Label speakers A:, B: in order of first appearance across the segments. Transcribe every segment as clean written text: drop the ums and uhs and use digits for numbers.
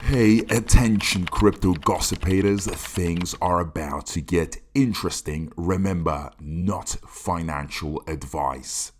A: Hey, attention crypto gossipators, things are about to get interesting. Remember, not financial advice.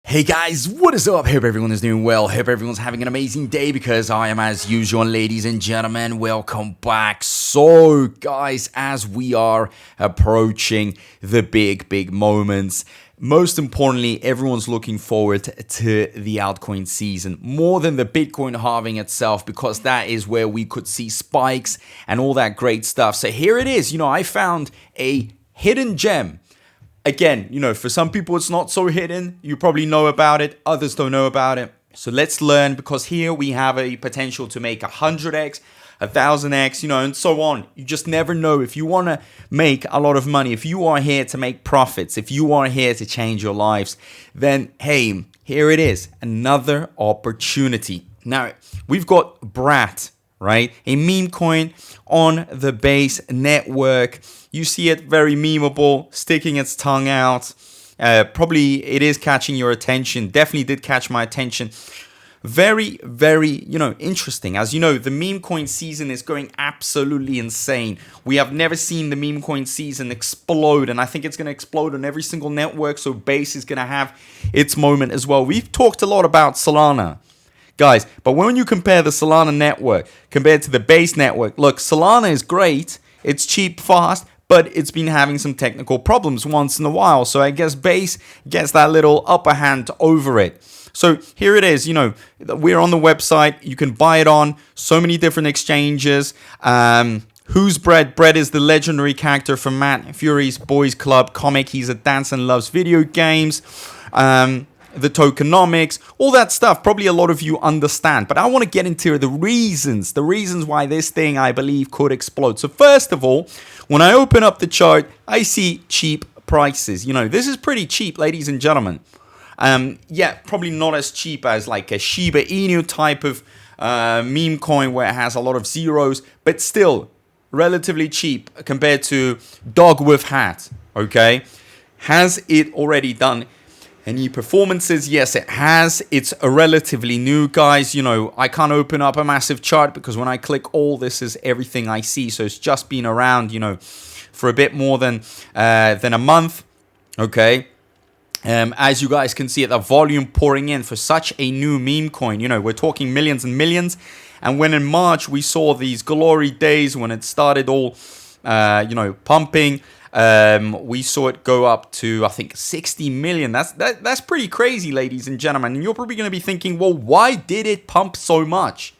B: Hey guys, what is up? Hope everyone is doing well. Hope everyone's having an amazing day because I am as usual. Ladies and gentlemen, welcome back. So guys, as we are approaching the big moments, most importantly, everyone's looking forward to the altcoin season more than the Bitcoin halving itself, because that is where we could see spikes and all that great stuff. So here it is. I found a hidden gem. Again, for some people it's not so hidden. You probably know about it. Others don't know about it. So let's learn, because here we have a potential to make 100x, 1000x, and so on. You just never know. If you want to make a lot of money, if you are here to make profits, if you are here to change your lives, then hey, here it is. Another opportunity. Now, we've got BRAT, right? A meme coin on the Base network. You see it very memeable, sticking its tongue out. Probably it is catching your attention. Definitely did catch my attention. Very, interesting. As you know, the meme coin season is going absolutely insane. We have never seen the meme coin season explode, and I think it's going to explode on every single network. So Base is going to have its moment as well. We've talked a lot about Solana, guys, but when you compare the Solana network compared to the Base network, look, Solana is great. It's cheap, fast, but it's been having some technical problems once in a while. So I guess Base gets that little upper hand over it. So here it is. We're on the website. You can buy it on so many different exchanges. Who's Brett? Brett is the legendary character from Matt Furie's Boys Club comic. He's a dancer and loves video games. The tokenomics, all that stuff, probably a lot of you understand. But I want to get into the reasons why this thing, I believe, could explode. So first of all, when I open up the chart, I see cheap prices. This is pretty cheap, ladies and gentlemen. Probably not as cheap as like a Shiba Inu type of meme coin where it has a lot of zeros, but still relatively cheap compared to Dog with Hat, okay? Has it already done any performances? Yes, it has. It's a relatively new, guys. I can't open up a massive chart because when I click all, this is everything I see. So it's just been around, for a bit more than a month, okay? As you guys can see, the volume pouring in for such a new meme coin. We're talking millions and millions. And when in March we saw these glory days when it started all, pumping, we saw it go up to, I think, 60 million. That's pretty crazy, ladies and gentlemen. And you're probably going to be thinking, well, why did it pump so much?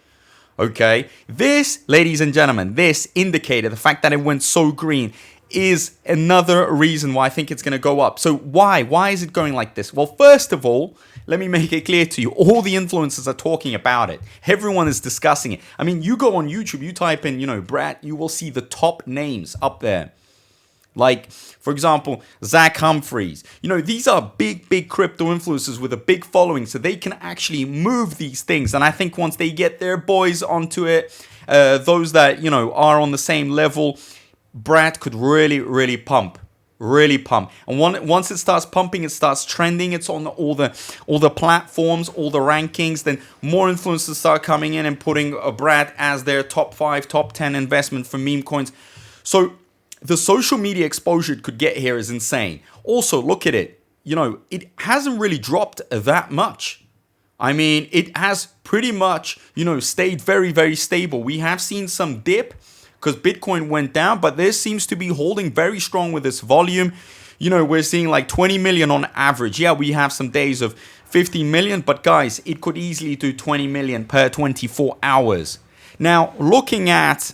B: Okay, this, ladies and gentlemen, this indicator, the fact that it went so green, is another reason why I think it's going to go up. So why? Why is it going like this? Well, first of all, let me make it clear to you. All the influencers are talking about it. Everyone is discussing it. I mean, you go on YouTube, you type in, Brett, you will see the top names up there. Like, for example, Zach Humphreys. These are big crypto influencers with a big following, so they can actually move these things. And I think once they get their boys onto it, those that, are on the same level, Brad could really pump. And once it starts pumping, it starts trending. It's on all the platforms, all the rankings. Then more influencers start coming in and putting Brad as their top 5, top 10 investment for meme coins. So the social media exposure it could get here is insane. Also, look at it. It hasn't really dropped that much. I mean, it has pretty much, stayed very stable. We have seen some dip because Bitcoin went down, but this seems to be holding very strong with this volume. We're seeing like 20 million on average. Yeah, we have some days of 15 million, but guys, it could easily do 20 million per 24 hours. Now, looking at,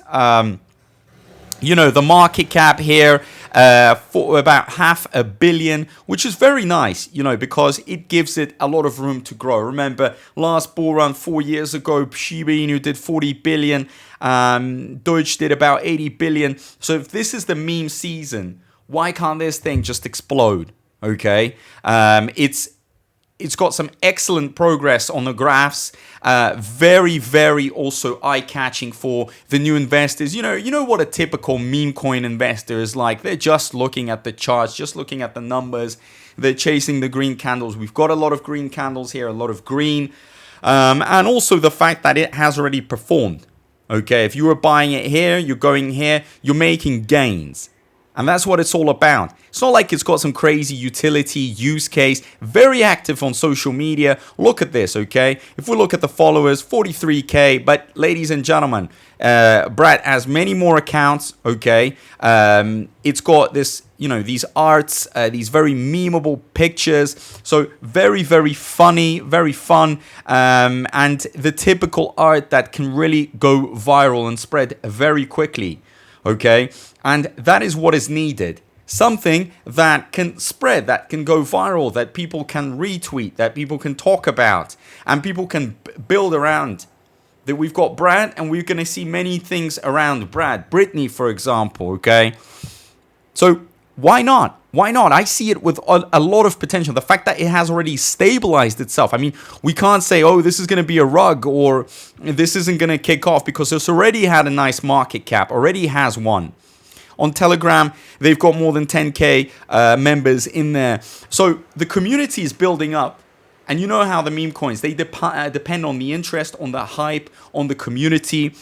B: the market cap here, for about $500 million, which is very nice, because it gives it a lot of room to grow. Remember, last Bullrun 4 years ago, Shiba Inu did 40 billion. Doge did about 80 billion. So if this is the meme season, why can't this thing just explode? Okay. It's got some excellent progress on the graphs. Very also eye-catching for the new investors. You know what a typical meme coin investor is like. They're just looking at the charts, just looking at the numbers. They're chasing the green candles. We've got a lot of green candles here, a lot of green. And also the fact that it has already performed. Okay, if you were buying it here, you're going here, you're making gains. And that's what it's all about. It's not like it's got some crazy utility use case. Very active on social media. Look at this, okay? If we look at the followers, 43K. But ladies and gentlemen, Brett has many more accounts, okay? It's got this, you know, these arts, these very memeable pictures. So very, very funny, very fun. And the typical art that can really go viral and spread very quickly. Okay, and that is what is needed. Something that can spread, that can go viral, that people can retweet, that people can talk about, and people can build around. That we've got Brad, and we're going to see many things around Brad. Brittany, for example, okay? So why not? Why not? I see it with a lot of potential. The fact that it has already stabilized itself. I mean, we can't say, oh, this is going to be a rug or this isn't going to kick off because it's already had a nice market cap, already has one. On Telegram, they've got more than 10K members in there. So the community is building up. And you know how the meme coins, they depend on the interest, on the hype, on the community.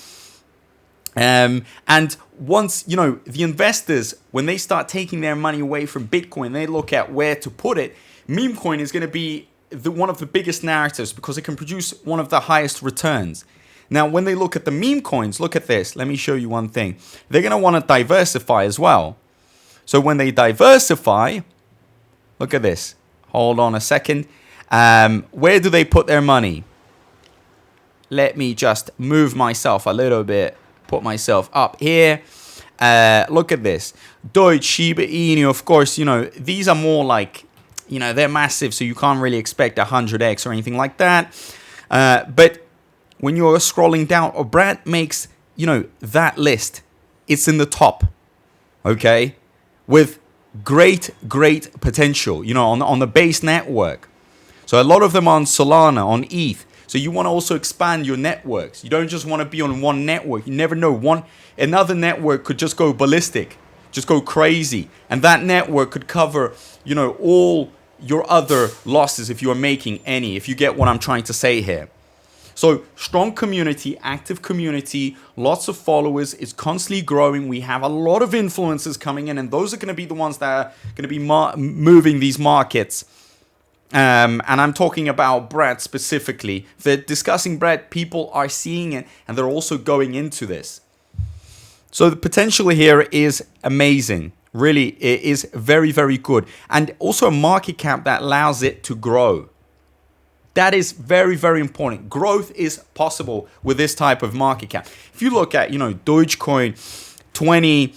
B: And once, you know, the investors, when they start taking their money away from Bitcoin, they look at where to put it. MEMECOIN is going to be one of the biggest narratives because it can produce one of the highest returns. Now, when they look at the meme coins, look at this. Let me show you one thing. They're going to want to diversify as well. So when they diversify, look at this. Hold on a second. Where do they put their money? Let me just move myself a little bit. Put myself up here. Look at this. Deutsche, Shiba Inu, of course, you know, these are more like, you know, they're massive, so you can't really expect 100x or anything like that. But when you're scrolling down, or Brett makes, you know, that list, it's in the top, okay, with great potential, you know, on the base network. So a lot of them are on Solana, on ETH. So you want to also expand your networks. You don't just want to be on one network. You never know. Another network could just go ballistic, just go crazy. And that network could cover, you know, all your other losses if you are making any, if you get what I'm trying to say here. So strong community, active community, lots of followers. It's constantly growing. We have a lot of influencers coming in, and those are going to be the ones that are going to be moving these markets. And I'm talking about Brett specifically. They're discussing Brett. People are seeing it, and they're also going into this. So the potential here is amazing. Really, it is very, very good. And also a market cap that allows it to grow. That is very, very important. Growth is possible with this type of market cap. If you look at, you know, Dogecoin, 20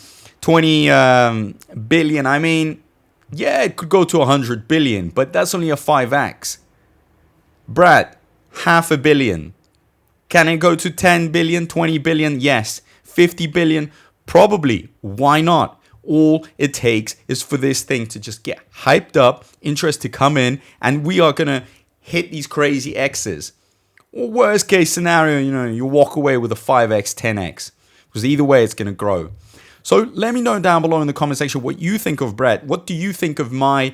B: billion, I mean, yeah, it could go to 100 billion, but that's only a 5x. Brad, 500 million. Can it go to 10 billion, 20 billion? Yes. 50 billion? Probably. Why not? All it takes is for this thing to just get hyped up, interest to come in, and we are going to hit these crazy X's. Or worst case scenario, you know, you walk away with a 5x, 10x. Because either way, it's going to grow. So let me know down below in the comment section what you think of Brett. What do you think of my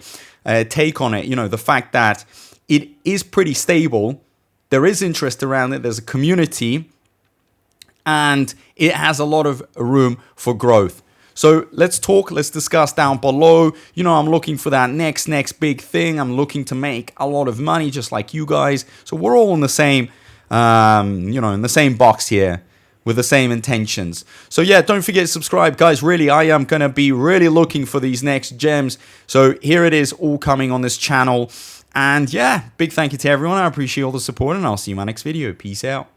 B: take on it? You know, the fact that it is pretty stable. There is interest around it. There's a community. And it has a lot of room for growth. So let's talk, let's discuss down below. You know, I'm looking for that next big thing. I'm looking to make a lot of money just like you guys. So we're all in the same, you know, in the same box here with the same intentions. So yeah, don't forget to subscribe, guys. Really, I am going to be really looking for these next gems. So here it is all coming on this channel. And yeah, big thank you to everyone. I appreciate all the support and I'll see you in my next video. Peace out.